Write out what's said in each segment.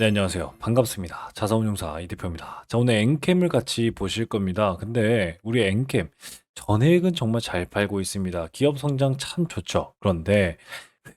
네, 안녕하세요. 반갑습니다. 자산운용사 이 대표입니다. 자, 오늘 엔캠을 같이 보실 겁니다. 근데 우리 엔캠 전액은 정말 잘 팔고 있습니다. 기업 성장 참 좋죠. 그런데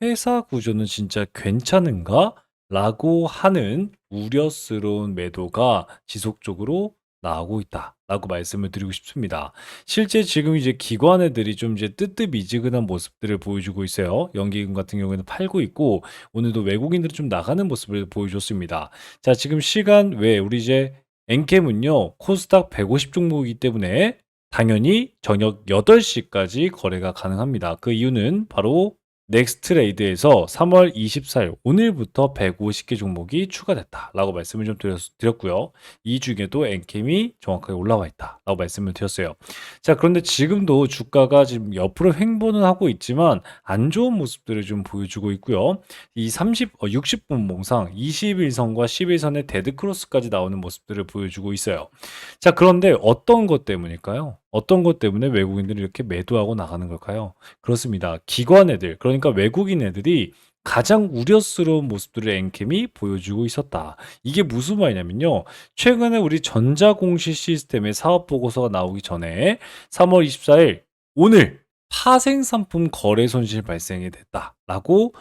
회사 구조는 진짜 괜찮은가? 라고 하는 우려스러운 매도가 지속적으로 나오고 있다. 라고 말씀을 드리고 싶습니다. 실제 지금 이제 기관 애들이 좀 이제 뜨뜻미지근한 모습들을 보여주고 있어요. 연기금 같은 경우에는 팔고 있고, 오늘도 외국인들이 좀 나가는 모습을 보여줬습니다. 자, 지금 시간 외에 우리 이제 엔캠은요, 코스닥 150 종목이기 때문에 당연히 저녁 8시까지 거래가 가능합니다. 그 이유는 바로 넥스트레이드에서 3월 24일 오늘부터 150개 종목이 추가됐다라고 말씀을 좀 드렸고요. 이 중에도 엔캠이 정확하게 올라와 있다라고 말씀을 드렸어요. 자, 그런데 지금도 주가가 지금 옆으로 횡보는 하고 있지만 안 좋은 모습들을 좀 보여주고 있고요. 이 60분 몽상 21선과 11선의 데드크로스까지 나오는 모습들을 보여주고 있어요. 자, 그런데 어떤 것 때문일까요? 어떤 것 때문에 외국인들이 이렇게 매도하고 나가는 걸까요? 그렇습니다. 기관 애들, 그러니까 외국인 애들이 가장 우려스러운 모습들을 엔캠이 보여주고 있었다. 이게 무슨 말이냐면요. 최근에 우리 전자공시 시스템의 사업 보고서가 나오기 전에 3월 24일 오늘 파생상품 거래 손실 발생이 됐다라고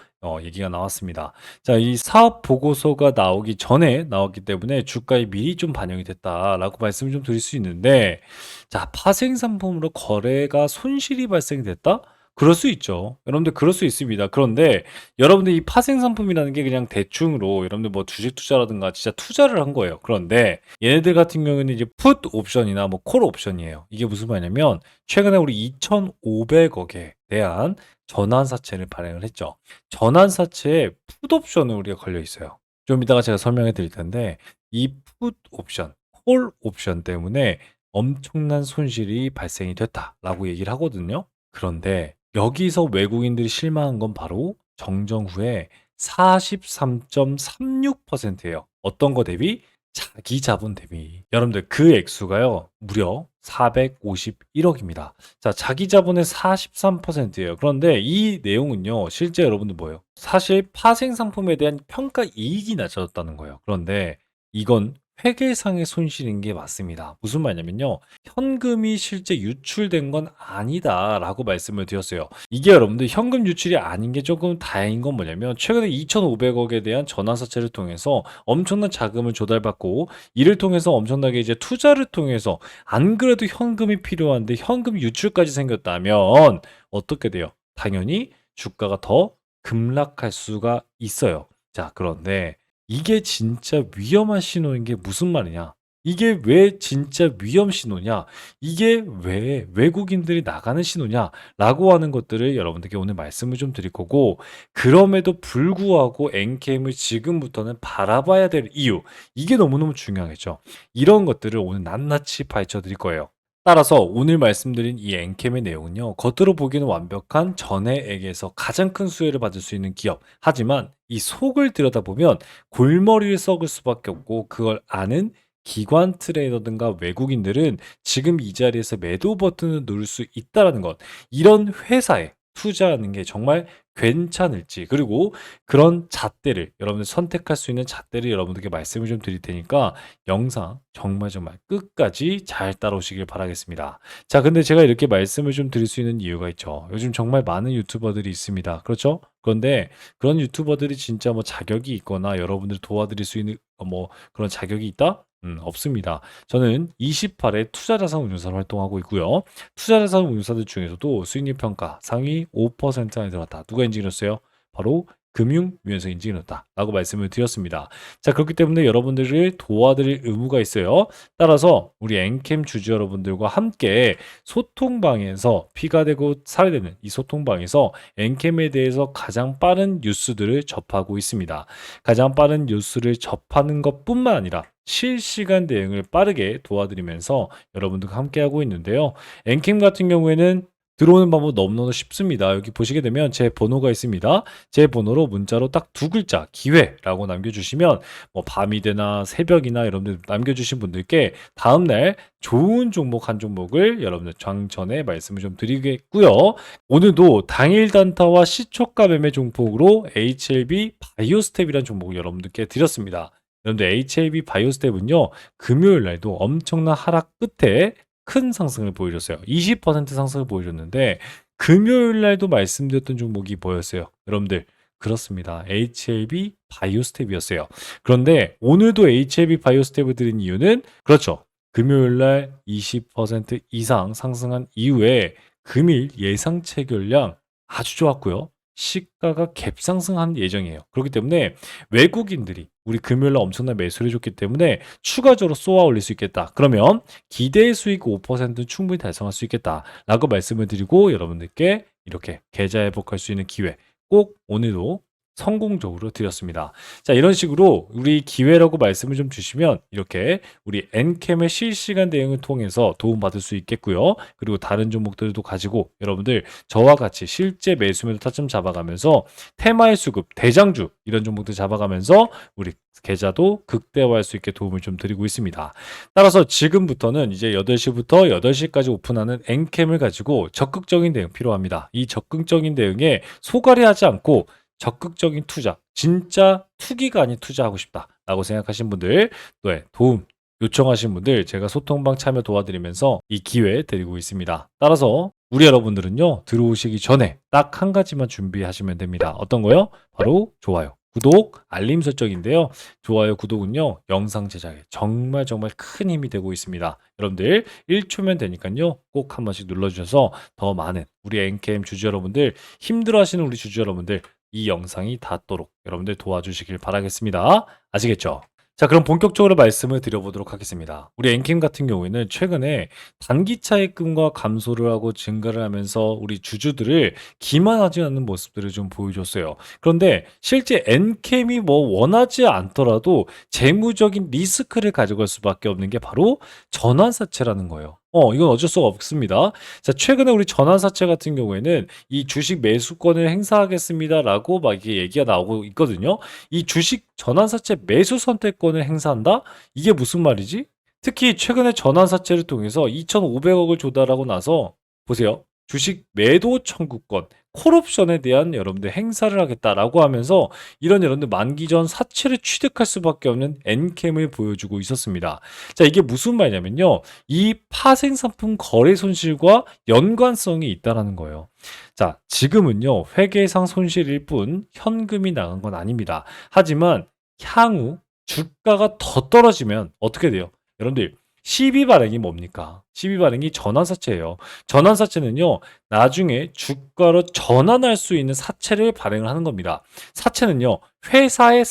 얘기가 나왔습니다. 자, 이 사업 보고서가 나오기 전에 나왔기 때문에 주가에 미리 좀 반영이 됐다라고 말씀을 좀 드릴 수 있는데, 자, 파생 상품으로 거래가 손실이 발생됐다? 그럴 수 있죠. 여러분들 그럴 수 있습니다. 그런데 여러분들 이 파생 상품이라는 게 그냥 대충으로 여러분들 뭐 주식 투자라든가 진짜 투자를 한 거예요. 그런데 얘네들 같은 경우에는 이제 풋 옵션이나 뭐 콜 옵션이에요. 이게 무슨 말이냐면 최근에 우리 2,500억에 대한 전환사채를 발행을 했죠. 전환사채에 풋 옵션을 우리가 걸려 있어요. 좀 이따가 제가 설명해 드릴 텐데 이 풋 옵션, 콜 옵션 때문에 엄청난 손실이 발생이 됐다라고 얘기를 하거든요. 그런데 여기서 외국인들이 실망한 건 바로 정정 후에 43.36%예요. 어떤 거 대비? 자기 자본 대비. 여러분들 그 액수가요. 무려 451억입니다. 자, 자기 자본의 43%예요. 그런데 이 내용은요. 실제 여러분들 뭐예요? 사실 파생 상품에 대한 평가 이익이 낮아졌다는 거예요. 그런데 이건 회계상의 손실인 게 맞습니다. 무슨 말이냐면요. 현금이 실제 유출된 건 아니다라고 말씀을 드렸어요. 이게 여러분들 현금 유출이 아닌 게 조금 다행인 건 뭐냐면 최근에 2,500억에 대한 전환사채를 통해서 엄청난 자금을 조달받고 이를 통해서 엄청나게 이제 투자를 통해서 안 그래도 현금이 필요한데 현금 유출까지 생겼다면 어떻게 돼요? 당연히 주가가 더 급락할 수가 있어요. 자, 그런데 이게 진짜 위험한 신호인 게 무슨 말이냐? 이게 왜 진짜 위험 신호냐? 이게 왜 외국인들이 나가는 신호냐? 라고 하는 것들을 여러분들께 오늘 말씀을 좀 드릴 거고, 그럼에도 불구하고 엔캠을 지금부터는 바라봐야 될 이유, 이게 너무너무 중요하겠죠. 이런 것들을 오늘 낱낱이 파헤쳐 드릴 거예요. 따라서 오늘 말씀드린 이 엔캠의 내용은요, 겉으로 보기에는 완벽한 전해액에서 가장 큰 수혜를 받을 수 있는 기업. 하지만 이 속을 들여다보면 골머리를 썩을 수밖에 없고 그걸 아는 기관 트레이더든가 외국인들은 지금 이 자리에서 매도 버튼을 누를 수 있다라는 것. 이런 회사에 투자하는 게 정말 괜찮을지, 그리고 그런 잣대를 여러분들 선택할 수 있는 잣대를 여러분들께 말씀을 좀 드릴 테니까 영상 정말 정말 끝까지 잘 따라오시길 바라겠습니다. 자, 근데 제가 이렇게 말씀을 좀 드릴 수 있는 이유가 있죠. 요즘 정말 많은 유튜버들이 있습니다. 그렇죠? 그런데 그런 유튜버들이 진짜 뭐 자격이 있거나 여러분들 도와드릴 수 있는 뭐 그런 자격이 있다? 없습니다. 저는 28의 투자자산 운용사로 활동하고 있고요. 투자자산 운용사들 중에서도 수익률 평가 상위 5% 안에 들어갔다. 누가 인증을 했어요? 바로 금융위원회에서 인증을 했다라고 말씀을 드렸습니다. 자, 그렇기 때문에 여러분들을 도와드릴 의무가 있어요. 따라서 우리 엔캠 주주 여러분들과 함께 소통방에서 피가 되고 살이 되는 이 소통방에서 엔캠에 대해서 가장 빠른 뉴스들을 접하고 있습니다. 가장 빠른 뉴스를 접하는 것뿐만 아니라 실시간 대응을 빠르게 도와드리면서 여러분들과 함께하고 있는데요. 엔캠 같은 경우에는 들어오는 방법 너무너무 쉽습니다. 여기 보시게 되면 제 번호가 있습니다. 제 번호로 문자로 딱 두 글자 기회라고 남겨주시면 뭐 밤이 되나 새벽이나 여러분들 남겨주신 분들께 다음날 좋은 종목 한 종목을 여러분들 전에 말씀을 좀 드리겠고요. 오늘도 당일 단타와 시초가 매매 종목으로 HLB 바이오스텝이라는 종목을 여러분들께 드렸습니다. 여러분들 HAB 바이오스텝은요, 금요일 날도 엄청난 하락 끝에 큰 상승을 보여줬어요. 20% 상승을 보여줬는데, 금요일 날도 말씀드렸던 종목이 뭐였어요? 여러분들, 그렇습니다. HAB 바이오스텝이었어요. 그런데 오늘도 HAB 바이오스텝을 드린 이유는, 그렇죠. 금요일 날 20% 이상 상승한 이후에 금일 예상 체결량 아주 좋았고요. 시가가 갭상승한 예정이에요. 그렇기 때문에 외국인들이 우리 금요일날 엄청난 매수를 해줬기 때문에 추가적으로 쏘아 올릴 수 있겠다. 그러면 기대의 수익 5%는 충분히 달성할 수 있겠다라고 말씀을 드리고, 여러분들께 이렇게 계좌 회복할 수 있는 기회 꼭 오늘도 성공적으로 드렸습니다. 자, 이런 식으로 우리 기회라고 말씀을 좀 주시면 이렇게 우리 엔캠의 실시간 대응을 통해서 도움받을 수 있겠고요. 그리고 다른 종목들도 가지고 여러분들 저와 같이 실제 매수매도 타점 잡아가면서 테마의 수급, 대장주 이런 종목들 잡아가면서 우리 계좌도 극대화할 수 있게 도움을 좀 드리고 있습니다. 따라서 지금부터는 이제 8시부터 8시까지 오픈하는 엔캠을 가지고 적극적인 대응 필요합니다. 이 적극적인 대응에 소갈이하지 않고 적극적인 투자, 진짜 투기가 아닌 투자하고 싶다라고 생각하신 분들, 또 도움 요청하신 분들 제가 소통방 참여 도와드리면서 이 기회 드리고 있습니다. 따라서 우리 여러분들은요, 들어오시기 전에 딱 한 가지만 준비하시면 됩니다. 어떤 거요? 바로 좋아요, 구독, 알림 설정인데요. 좋아요, 구독은요, 영상 제작에 정말 큰 힘이 되고 있습니다. 여러분들 1초면 되니까요, 꼭 한 번씩 눌러주셔서 더 많은 우리 엔캠 주주 여러분들, 힘들어하시는 우리 주주 여러분들 이 영상이 닿도록 여러분들 도와주시길 바라겠습니다. 아시겠죠? 자, 그럼 본격적으로 말씀을 드려보도록 하겠습니다. 우리 엔캠 같은 경우에는 최근에 단기 차익금과 감소를 하고 증가를 하면서 우리 주주들을 기만하지 않는 모습들을 좀 보여줬어요. 그런데 실제 엔캠이 뭐 원하지 않더라도 재무적인 리스크를 가져갈 수밖에 없는 게 바로 전환사채라는 거예요. 이건 어쩔 수가 없습니다. 자, 최근에 우리 전환사채 같은 경우에는 이 주식 매수권을 행사하겠습니다라고 막 이게 얘기가 나오고 있거든요. 이 주식 전환사채 매수 선택권을 행사한다? 이게 무슨 말이지? 특히 최근에 전환사채를 통해서 2,500억을 조달하고 나서 보세요. 주식 매도 청구권, 콜옵션에 대한 여러분들 행사를 하겠다라고 하면서 이런 여러분들 만기 전 사채를 취득할 수밖에 없는 엔캠을 보여주고 있었습니다. 자, 이게 무슨 말이냐면요, 이 파생 상품 거래 손실과 연관성이 있다라는 거예요. 자, 지금은요, 회계상 손실일 뿐 현금이 나간 건 아닙니다. 하지만 향후 주가가 더 떨어지면 어떻게 돼요? 여러분들 12 발행이 뭡니까? 12 발행이 전환사채예요. 전환사채는요, 나중에 주가로 전환할 수 있는 사채를 발행을 하는 겁니다. 사채는요, 회사의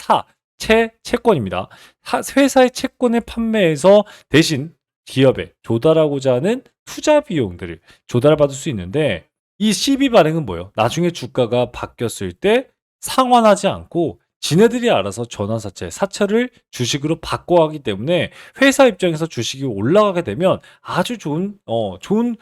채권입니다. 회사의 채권을 판매해서 대신 기업에 조달하고자 하는 투자 비용들을 조달받을 수 있는데, 이 12 발행은 뭐예요? 나중에 주가가 바뀌었을 때 상환하지 않고 지네들이 알아서 사채를 주식으로 바꿔가기 때문에 회사 입장에서 주식이 올라가게 되면 아주 좋은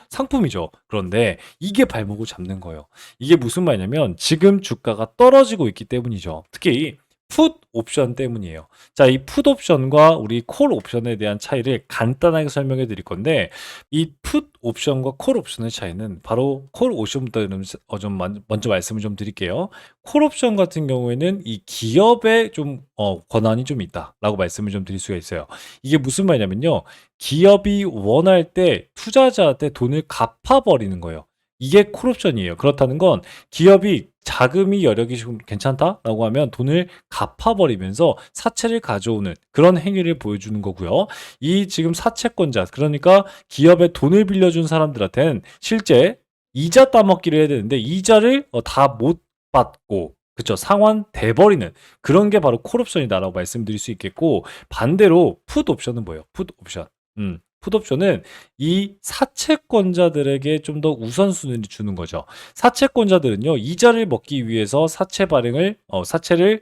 상품이죠. 그런데 이게 발목을 잡는 거예요. 이게 무슨 말이냐면 지금 주가가 떨어지고 있기 때문이죠. 특히 풋 옵션 때문이에요. 자, 이 풋 옵션과 우리 콜 옵션에 대한 차이를 간단하게 설명해 드릴 건데, 이 풋 옵션과 콜 옵션의 차이는 바로 콜 옵션부터 좀 먼저 말씀을 좀 드릴게요. 콜 옵션 같은 경우에는 이 기업의 권한이 좀 있다라고 말씀을 좀 드릴 수가 있어요. 이게 무슨 말이냐면요, 기업이 원할 때 투자자한테 돈을 갚아버리는 거예요. 이게 콜옵션이에요. 그렇다는 건 기업이 자금이 여력이 좀 괜찮다라고 하면 돈을 갚아버리면서 사채를 가져오는 그런 행위를 보여주는 거고요. 이 지금 사채권자, 그러니까 기업에 돈을 빌려준 사람들한테는 실제 이자 따먹기를 해야 되는데 이자를 다 못 받고, 그쵸, 상환돼 버리는 그런 게 바로 콜옵션이다라고 말씀드릴 수 있겠고, 반대로 풋 옵션은 뭐예요? 풋 옵션. 풋옵션은 이 사채권자들에게 좀 더 우선순위를 주는 거죠. 사채권자들은요, 이자를 먹기 위해서 사채를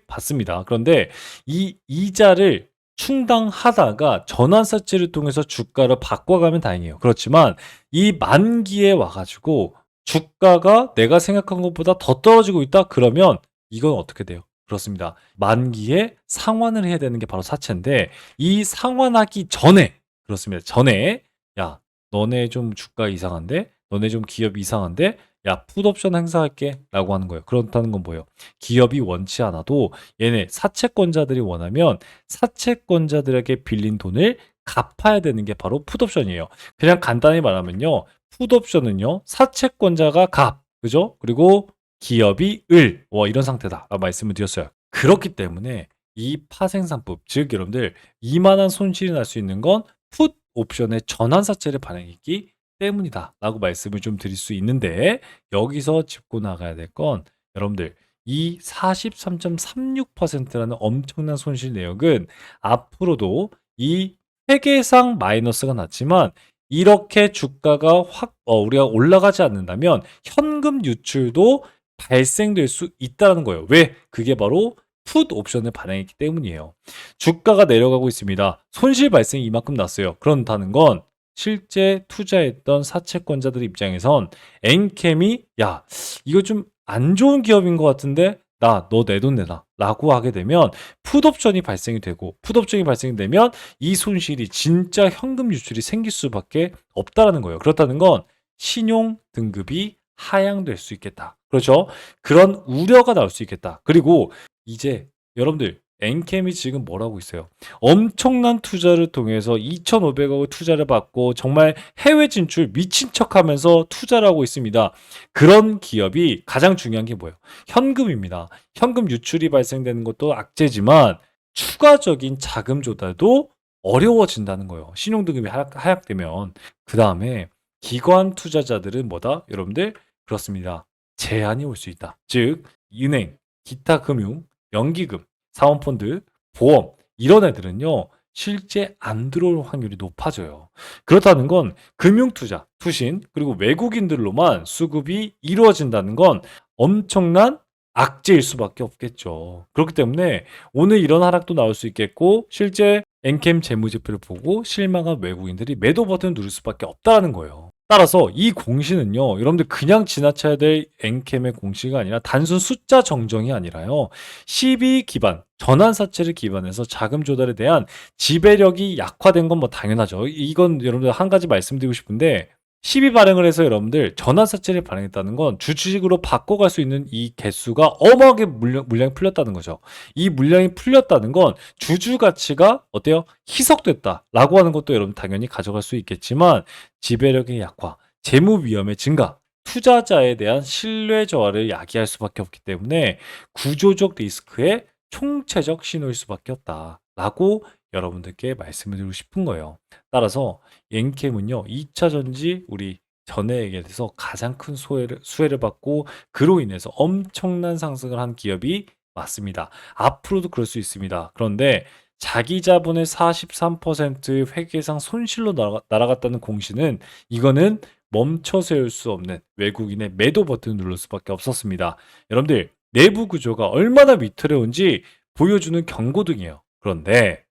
받습니다. 그런데 이 이자를 충당하다가 전환사채를 통해서 주가를 바꿔가면 다행이에요. 그렇지만 이 만기에 와가지고 주가가 내가 생각한 것보다 더 떨어지고 있다? 그러면 이건 어떻게 돼요? 그렇습니다. 만기에 상환을 해야 되는 게 바로 사채인데, 이 상환하기 전에, 그렇습니다, 전에, 야, 너네 좀 주가 이상한데? 너네 좀 기업 이상한데? 야, 풋옵션 행사할게 라고 하는 거예요. 그렇다는 건 뭐예요? 기업이 원치 않아도 얘네 사채권자들이 원하면 사채권자들에게 빌린 돈을 갚아야 되는 게 바로 풋옵션이에요. 그냥 간단히 말하면요. 풋옵션은요. 사채권자가 갚, 그죠? 그리고 기업이 을, 이런 상태다라고 말씀을 드렸어요. 그렇기 때문에 이 파생상법, 즉 여러분들 이만한 손실이 날 수 있는 건 풋 옵션의 전환사채를 발행했기 때문이다 라고 말씀을 좀 드릴 수 있는데, 여기서 짚고 나가야 될 건 여러분들 이 43.36%라는 엄청난 손실 내역은 앞으로도 이 회계상 마이너스가 났지만 이렇게 주가가 우리가 올라가지 않는다면 현금 유출도 발생될 수 있다는 거예요. 왜? 그게 바로 풋 옵션을 발행했기 때문이에요. 주가가 내려가고 있습니다. 손실 발생이 이만큼 났어요. 그렇다는 건 실제 투자했던 사채권자들 입장에선 엔캠이 야, 이거 좀 안 좋은 기업인 것 같은데 너 내 돈 내놔 라고 하게 되면 풋옵션이 발생이 되고, 풋옵션이 발생되면 이 손실이 진짜 현금 유출이 생길 수밖에 없다라는 거예요. 그렇다는 건 신용 등급이 하향될 수 있겠다. 그렇죠? 그런 우려가 나올 수 있겠다. 그리고 이제 여러분들 엔캠이 지금 뭘 하고 있어요? 엄청난 투자를 통해서 2,500억을 투자를 받고 정말 해외 진출 미친 척하면서 투자를 하고 있습니다. 그런 기업이 가장 중요한 게 뭐예요? 현금입니다. 현금 유출이 발생되는 것도 악재지만 추가적인 자금 조달도 어려워진다는 거예요. 신용등급이 하락되면. 그 다음에 기관 투자자들은 뭐다? 여러분들 그렇습니다. 제한이 올 수 있다. 즉 은행, 기타 금융, 연기금, 사모펀드, 보험 이런 애들은요. 실제 안 들어올 확률이 높아져요. 그렇다는 건 금융투자, 투신, 그리고 외국인들로만 수급이 이루어진다는 건 엄청난 악재일 수밖에 없겠죠. 그렇기 때문에 오늘 이런 하락도 나올 수 있겠고, 실제 엔캠 재무제표를 보고 실망한 외국인들이 매도 버튼을 누를 수밖에 없다는 거예요. 따라서 이 공시는요, 여러분들 그냥 지나쳐야 될 엔캠의 공시가 아니라 단순 숫자 정정이 아니라요, 12 기반, 전환사채를 기반해서 자금 조달에 대한 지배력이 약화된 건 뭐 당연하죠. 이건 여러분들 한 가지 말씀드리고 싶은데, 12 발행을 해서 여러분들 전환사채를 발행했다는 건 주식으로 바꿔갈 수 있는 이 개수가 어마하게 물량이 풀렸다는 거죠. 이 물량이 풀렸다는 건 주주 가치가 어때요? 희석됐다라고 하는 것도 여러분 당연히 가져갈 수 있겠지만, 지배력의 약화, 재무 위험의 증가, 투자자에 대한 신뢰 저하를 야기할 수밖에 없기 때문에 구조적 리스크의 총체적 신호일 수밖에 없다라고 여러분들께 말씀을 드리고 싶은 거예요. 따라서 엔캠은요, 2차 전지 우리 전해액에 대해서 가장 큰 수혜를 받고 그로 인해서 엄청난 상승을 한 기업이 맞습니다. 앞으로도 그럴 수 있습니다. 그런데 자기 자본의 43% 회계상 손실로 날아갔다는 공시는, 이거는 멈춰 세울 수 없는 외국인의 매도 버튼을 누를 수밖에 없었습니다. 여러분들 내부 구조가 얼마나 위태로운지 보여주는 경고등이에요. 그런데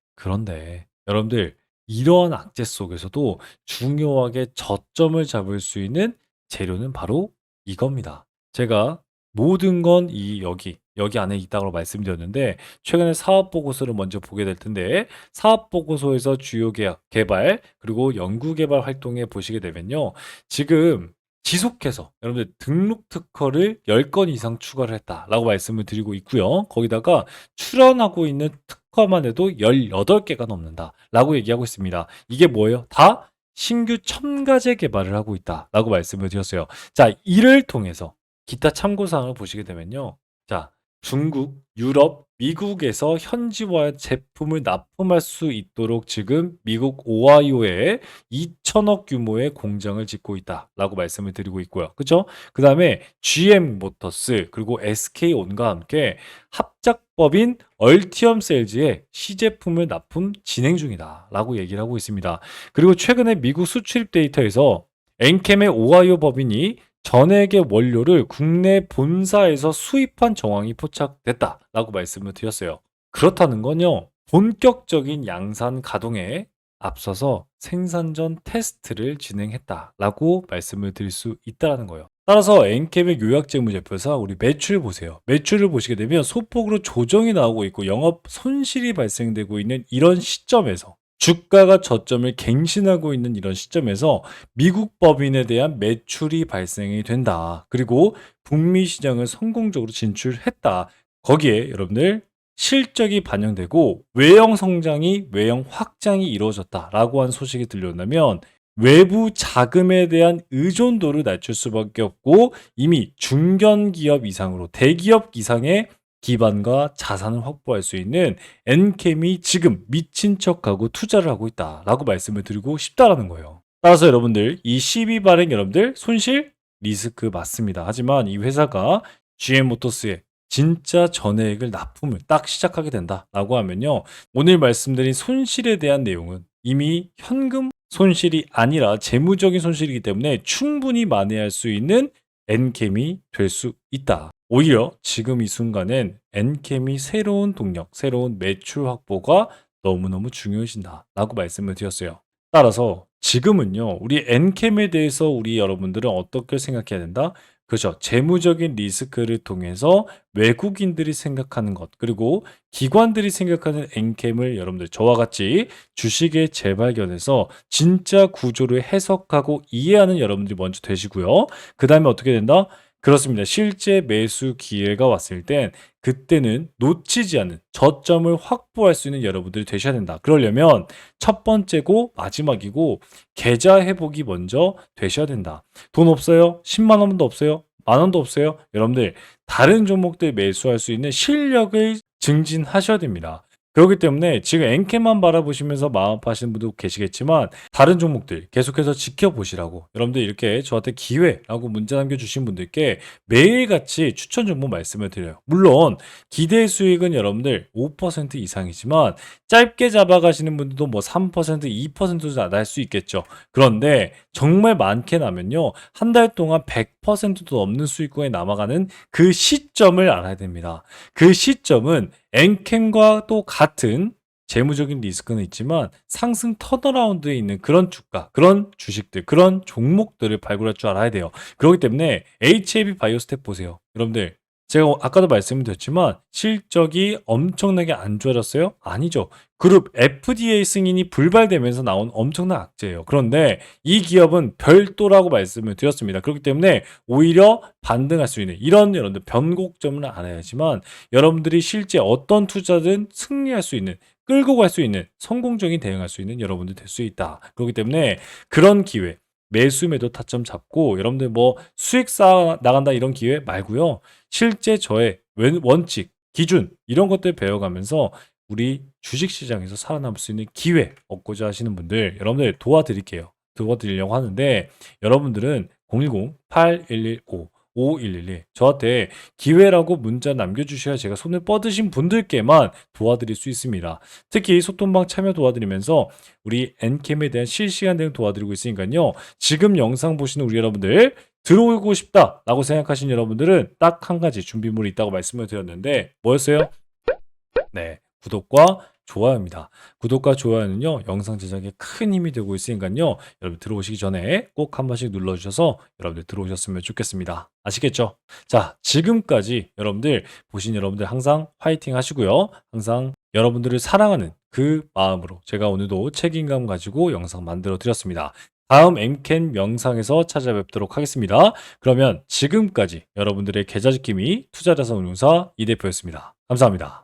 여러분들 이러한 악재 속에서도 중요하게 저점을 잡을 수 있는 재료는 바로 이겁니다. 제가 모든 건 여기 안에 있다고 말씀드렸는데, 최근에 사업 보고서를 먼저 보게 될 텐데, 사업 보고서에서 주요 계약, 개발, 그리고 연구 개발 활동에 보시게 되면요. 지금 지속해서 여러분들 등록 특허를 10건 이상 추가를 했다라고 말씀을 드리고 있고요. 거기다가 출원하고 있는 특허만 해도 18개가 넘는다라고 얘기하고 있습니다. 이게 뭐예요? 다 신규 첨가제 개발을 하고 있다라고 말씀을 드렸어요. 자, 이를 통해서 기타 참고사항을 보시게 되면요. 자, 중국, 유럽, 미국에서 현지화 제품을 납품할 수 있도록 지금 미국 오하이오에 2천억 규모의 공장을 짓고 있다라고 말씀을 드리고 있고요. 그죠? 그 다음에 GM 모터스, 그리고 SK온과 함께 합작법인 얼티엄 셀즈에 시제품을 납품 진행 중이다라고 얘기를 하고 있습니다. 그리고 최근에 미국 수출입 데이터에서 엔캠의 오하이오 법인이 전액의 원료를 국내 본사에서 수입한 정황이 포착됐다라고 말씀을 드렸어요. 그렇다는 건요, 본격적인 양산 가동에 앞서서 생산 전 테스트를 진행했다라고 말씀을 드릴 수 있다는 거예요. 따라서 엔캠의 요약재무제표에서 우리 매출 보세요. 매출을 보시게 되면 소폭으로 조정이 나오고 있고 영업 손실이 발생되고 있는 이런 시점에서 주가가 저점을 갱신하고 있는 이런 시점에서 미국 법인에 대한 매출이 발생이 된다. 그리고 북미 시장을 성공적으로 진출했다. 거기에 여러분들 실적이 반영되고 외형 확장이 이루어졌다라고 한 소식이 들려온다면 외부 자금에 대한 의존도를 낮출 수밖에 없고 이미 중견기업 이상으로 대기업 이상의 기반과 자산을 확보할 수 있는 엔캠이 지금 미친 척하고 투자를 하고 있다라고 말씀을 드리고 싶다라는 거예요. 따라서 여러분들 이 12 발행 여러분들 손실 리스크 맞습니다. 하지만 이 회사가 GM모터스에 진짜 전해액을 납품을 딱 시작하게 된다라고 하면요. 오늘 말씀드린 손실에 대한 내용은 이미 현금 손실이 아니라 재무적인 손실이기 때문에 충분히 만회할 수 있는 엔캠이 될 수 있다. 오히려 지금 이 순간엔 엔캠이 새로운 동력, 새로운 매출 확보가 너무너무 중요해진다라고 말씀을 드렸어요. 따라서 지금은요, 우리 엔캠에 대해서 우리 여러분들은 어떻게 생각해야 된다? 그렇죠. 재무적인 리스크를 통해서 외국인들이 생각하는 것, 그리고 기관들이 생각하는 엔캠을 여러분들 저와 같이 주식에 재발견해서 진짜 구조를 해석하고 이해하는 여러분들이 먼저 되시고요. 그 다음에 어떻게 된다? 그렇습니다. 실제 매수 기회가 왔을 땐 그때는 놓치지 않는 저점을 확보할 수 있는 여러분들이 되셔야 된다. 그러려면 첫 번째고 마지막이고 계좌 회복이 먼저 되셔야 된다. 돈 없어요? 10만 원도 없어요? 만 원도 없어요? 여러분들 다른 종목들 매수할 수 있는 실력을 증진하셔야 됩니다. 그렇기 때문에 지금 엔캠만 바라보시면서 마음 아파하시는 분도 계시겠지만 다른 종목들 계속해서 지켜보시라고 여러분들 이렇게 저한테 기회라고 문자 남겨주신 분들께 매일같이 추천 정보 말씀을 드려요. 물론 기대 수익은 여러분들 5% 이상이지만 짧게 잡아가시는 분들도 뭐 3%, 2%도 날 수 있겠죠. 그런데 정말 많게 나면요. 한 달 동안 100%도 넘는 수익권에 남아가는 그 시점을 알아야 됩니다. 그 시점은 엔캠과 또 같은 재무적인 리스크는 있지만 상승 턴어라운드에 있는 그런 주가, 그런 주식들, 그런 종목들을 발굴할 줄 알아야 돼요. 그렇기 때문에 HAB 바이오스텝 보세요. 여러분들 제가 아까도 말씀드렸지만 실적이 엄청나게 안 좋아졌어요? 아니죠. 그룹 FDA 승인이 불발되면서 나온 엄청난 악재예요. 그런데 이 기업은 별도라고 말씀을 드렸습니다. 그렇기 때문에 오히려 반등할 수 있는 이런 여러분들 변곡점을 알아야지만 여러분들이 실제 어떤 투자든 승리할 수 있는 끌고 갈 수 있는 성공적인 대응할 수 있는 여러분들 될 수 있다. 그렇기 때문에 그런 기회 매수 매도 타점 잡고 여러분들 뭐 수익 쌓아 나간다 이런 기회 말고요. 실제 저의 원칙, 기준 이런 것들 배워가면서 우리 주식시장에서 살아남을 수 있는 기회 얻고자 하시는 분들 여러분들 도와드릴게요. 도와드리려고 하는데 여러분들은 010-8115-5111 저한테 기회라고 문자 남겨주셔야 제가 손을 뻗으신 분들께만 도와드릴 수 있습니다. 특히 소통방 참여 도와드리면서 우리 엔캠에 대한 실시간 대응 도와드리고 있으니까요. 지금 영상 보시는 우리 여러분들 들어오고 싶다라고 생각하시는 여러분들은 딱 한 가지 준비물이 있다고 말씀을 드렸는데 뭐였어요? 네, 구독과 좋아요입니다. 구독과 좋아요는요, 영상 제작에 큰 힘이 되고 있으니까요, 여러분 들어오시기 전에 꼭 한 번씩 눌러주셔서 여러분들 들어오셨으면 좋겠습니다. 아시겠죠? 자, 지금까지 여러분들, 보신 여러분들 항상 화이팅 하시고요. 항상 여러분들을 사랑하는 그 마음으로 제가 오늘도 책임감 가지고 영상 만들어 드렸습니다. 다음 엠캔 영상에서 찾아뵙도록 하겠습니다. 그러면 지금까지 여러분들의 계좌지킴이 투자자산운용사 이 대표였습니다. 감사합니다.